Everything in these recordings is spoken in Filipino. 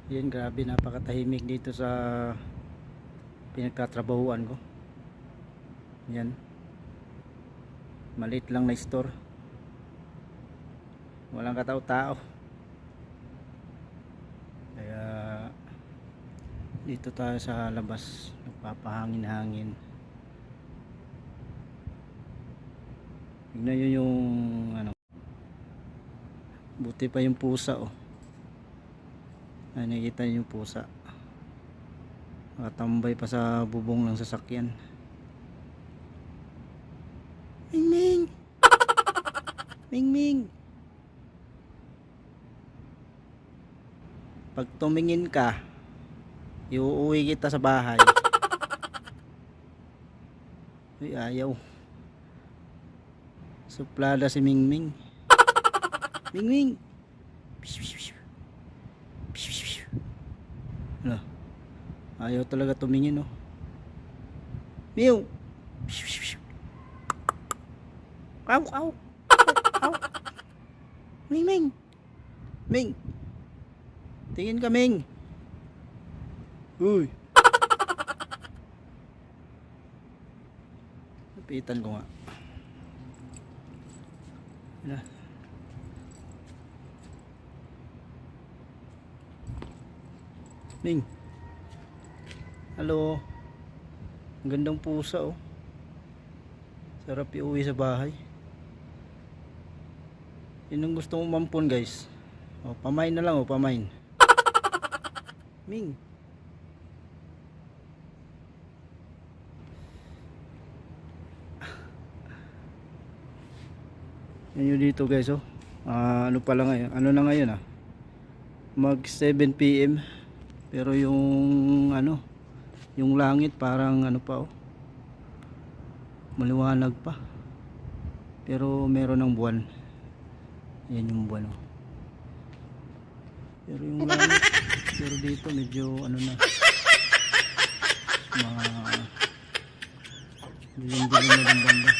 Yan, grabe, napakatahimik dito sa pinagtatrabahuan ko. Yan, maliit lang na store, walang katao-tao. Kaya dito tayo sa labas, nagpapahangin-hangin. Tignan nyo yung ano, buti pa yung pusa, oh. Ay, nakikita nyo yung pusa, nakatambay pa sa bubong ng sasakyan. Ming Ming, Ming Ming, pag tumingin ka, iuuwi kita sa bahay. Uy, ayaw. Suplada si Ming Ming. Ming Ming, ano, ayaw talaga tumingin, oh. Mew. Aw, aw, aw. Ming Ming, Ming, tingin ka, Ming. Uy, lapitan ko nga. Ano? Ming, hello. Ang gandang pusa, oh. Sarap iuwi sa bahay. Yun ang gusto mong mampun, guys. Oh, pamain na lang, oh, pamain. Ming. Yan yun dito, guys, oh. Ano pala ngayon? Ano na ngayon, ah? Mag 7 PM. Pero yung ano, yung langit parang ano pa, oh. Maliwanag pa. Pero meron ng buwan. Yan yung buwan, oh. Pero yung langit, pero dito medyo ano na, dilim-dilim na ng banda.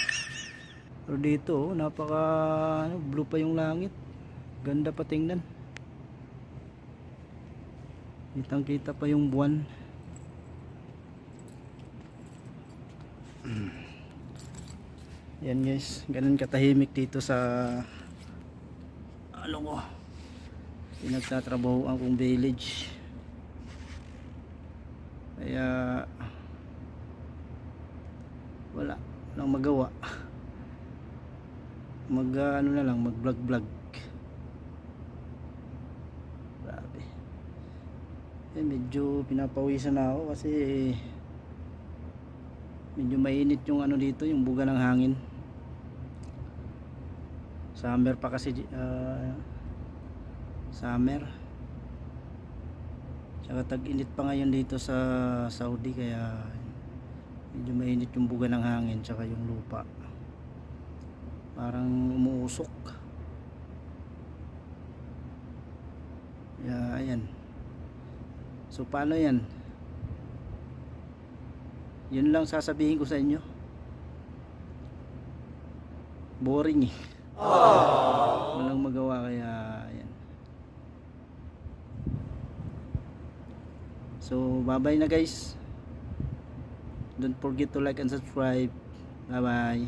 Pero dito, oh, napaka ano, blue pa yung langit. Ganda pa tingnan. Kitang kita pa yung buwan. Yan, guys, ganun katahimik dito sa ano ko, pinagtatrabaho akong village. Kaya wala nang magawa, ano na lang, mag vlog. Grabe, medyo pinapawisan na ako kasi medyo mainit yung ano dito, yung buga ng hangin. Summer pa kasi, summer, tsaka tag-init pa ngayon dito sa Saudi, kaya medyo mainit yung buga ng hangin, tsaka yung lupa parang umuusok. Kaya ayan, so paano yan? Yun lang sasabihin ko sa inyo, boring, eh. Walang magawa, kaya ayan. So bye bye na, guys. Don't forget to like and subscribe. Bye bye.